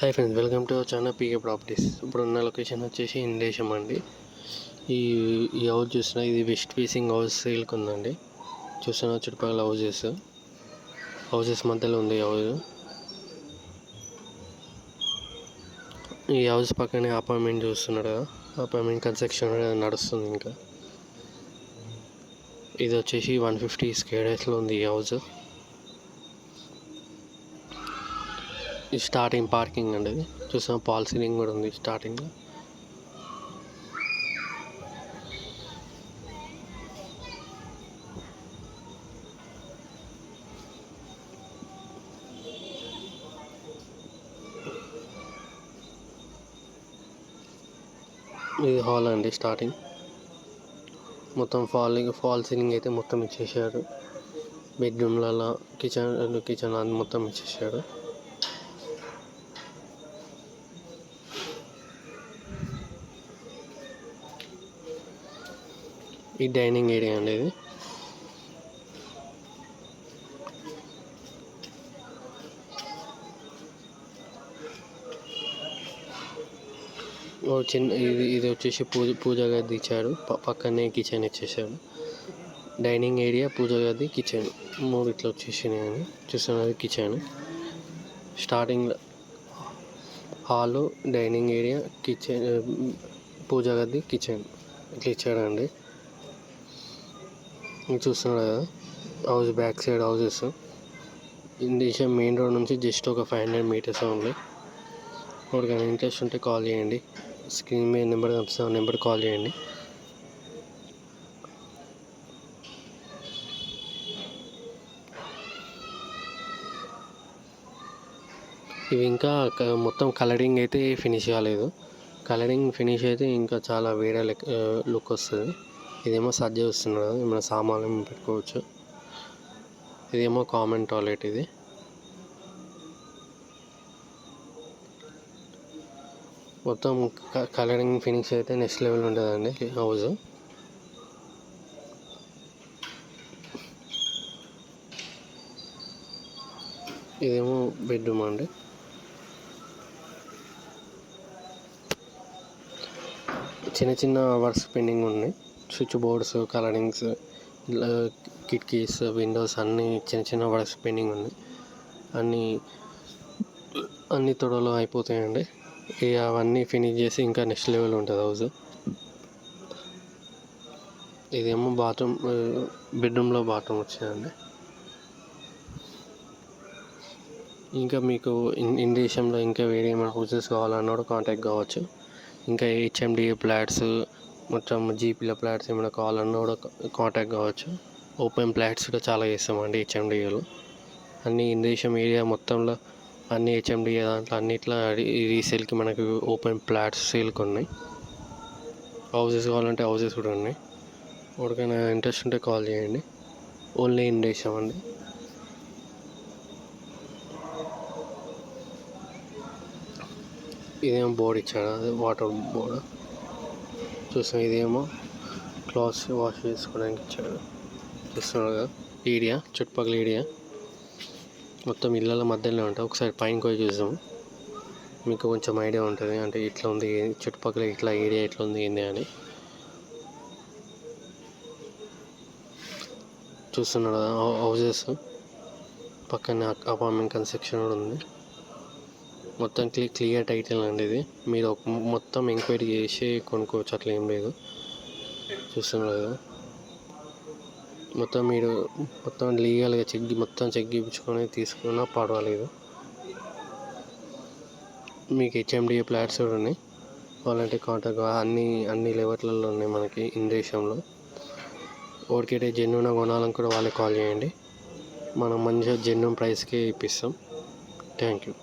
Hi friends, welcome to our channel PK properties. ఇప్పుడు ఉన్న location వచ్చేసి ఇండేశం అండి. ఈ ఈ హౌస్ చూస్తున్నా, ఇది వెస్ట్ ఫేసింగ్ హౌస్ సేల్కి ఉందండి. చూస్తున్నా చుట్టుపక్కల హౌసెస్ మధ్యలో ఉంది హౌస్. ఈ హౌస్ పక్కనే అపార్ట్మెంట్ చూస్తున్నాడు కదా, అపార్ట్మెంట్ కన్స్ట్రక్షన్ నడుస్తుంది. ఇంకా ఇది వచ్చేసి 150 స్క్వేర్ యార్డ్స్లో ఉంది ఈ హౌస్. ఇది స్టార్టింగ్ పార్కింగ్ అండి. ఇది చూసాం, పాల్ సీలింగ్ కూడా ఉంది స్టార్టింగ్లో. ఇది హాల్ అండి. స్టార్టింగ్ మొత్తం ఫాల్ సీలింగ్ అయితే మొత్తం ఇచ్చేసాడు. బెడ్రూమ్లలో కిచెన్ అది మొత్తం ఇచ్చేసాడు. ఈ డైనింగ్ ఏరియా అండి. ఇది ఇది వచ్చేసి పూజ గది ఇచ్చాడు. పక్కనే కిచెన్ ఇచ్చేసాడు. డైనింగ్ ఏరియా, పూజ గది, కిచెన్ మూడు ఇట్లా వచ్చేసినాయని చూస్తున్నది. Kitchen starting hall, dining area, kitchen, puja గది, కిచెన్ ఇట్లా ఇచ్చాడండి. చూస్తున్నాడు కదా హౌస్ బ్యాక్ సైడ్ హౌసెస్. ఇండేశం మెయిన్ రోడ్ నుంచి జస్ట్ ఒక 500 మీటర్స్ ఉంది. ఎవరికైనా ఇంట్రెస్ట్ ఉంటే కాల్ చేయండి. స్క్రీన్ మీద నెంబర్ కనిపిస్తుంది, నెంబర్ కాల్ చేయండి. ఇవి ఇంకా మొత్తం కలరింగ్ అయితే ఫినిష్ కాలేదు. కలరింగ్ ఫినిష్ అయితే ఇంకా చాలా వేరే లుక్ వస్తుంది. ఇదేమో సజ్జ వస్తున్నాడు, ఏమైనా సామాన్లు పెట్టుకోవచ్చు. ఇదేమో కామన్ టాయిలెట్. ఇది మొత్తం కలరింగ్ ఫినిష్ అయితే నెక్స్ట్ లెవెల్ ఉంటుందండి హౌస్. ఇదేమో బెడ్రూమ్ అండి. చిన్న చిన్న వర్క్స్ పెండింగ్ ఉన్నాయి. స్విచ్ బోర్డ్స్, కలరింగ్స్, కిటికీస్, విండోస్ అన్నీ చిన్న చిన్న వర్క్స్ పెండింగ్ ఉన్నాయి. అన్నీ త్వరలో అయిపోతాయండి. అవన్నీ ఫినిష్ చేసి ఇంకా నెక్స్ట్ లెవెల్ ఉంటుంది హౌస్. ఇదేమో బాత్రూమ్, బెడ్రూమ్లో బాత్రూమ్ వచ్చిందండి. ఇంకా మీకు ఇండేశంలో ఇంకా వేరే ఏమైనా హౌసెస్ కావాలన్నా కూడా కాంటాక్ట్ కావచ్చు. ఇంకా హెచ్ఎండిఏ ఫ్లాట్స్, మొత్తం జీపీల ఫ్లాట్స్ ఏమైనా కావాలన్నా కూడా కాంటాక్ట్ కావచ్చు. ఓపెన్ ఫ్లాట్స్ కూడా చాలా చేస్తామండి హెచ్ఎండిఏలో. అన్ని ఇండేశం ఏరియా మొత్తంలో అన్ని హెచ్ఎండిఏ దాంట్లో అన్నిట్లో రీసేల్కి మనకు ఓపెన్ ఫ్లాట్స్ సేల్కి ఉన్నాయి. హౌసెస్ కావాలంటే హౌసెస్ కూడా ఉన్నాయి. ఎవరికైనా ఇంట్రెస్ట్ ఉంటే కాల్ చేయండి. ఓన్లీ ఇండేశం అండి. ఇదేమో బోర్డు ఇచ్చాడు, అది వాటర్ బోర్డు చూస్తాం. ఇదేమో క్లాత్స్ వాష్ చేసుకోవడానికి ఇచ్చాడు. చూస్తున్నాడు కదా ఏరియా, చుట్టుపక్కల ఏరియా మొత్తం ఇళ్ళ మధ్యలో ఉంటుంది. ఒకసారి పైన పోయి చూద్దాం, మీకు కొంచెం ఐడియా ఉంటుంది. అంటే ఇట్లా ఉంది చుట్టుపక్కల, ఇట్లా ఏరియా ఎట్లా ఉంది ఏంది అని. చూస్తున్నాడు కదా హౌసెస్ పక్కనే అపార్ట్మెంట్ కన్స్ట్రక్షన్ కూడా ఉంది. మొత్తం క్లియర్ టైటిల్ అండి. ఇది మీరు మొత్తం ఎంక్వైరీ చేసి కొనుక్కోవచ్చు, అట్లా ఏం లేదు. చూస్తున్నారు కదా మొత్తం మీరు లీగల్గా మొత్తం చెక్ చేయించుకొని తీసుకున్నా పర్వాలేదు. మీకు హెచ్ఎండిఏ ఫ్లాట్స్ కూడా ఉన్నాయి. వాళ్ళంటే కాంటాక్ట్ అన్ని లెవెల్లలో ఉన్నాయి మనకి ఇండేశంలో. ఎవరికైతే జెన్యూన్గా కొనాలని కూడా వాళ్ళకి కాల్ చేయండి. మనం మంచిగా జెన్యూన్ ప్రైస్కే ఇప్పిస్తాం. Thank you.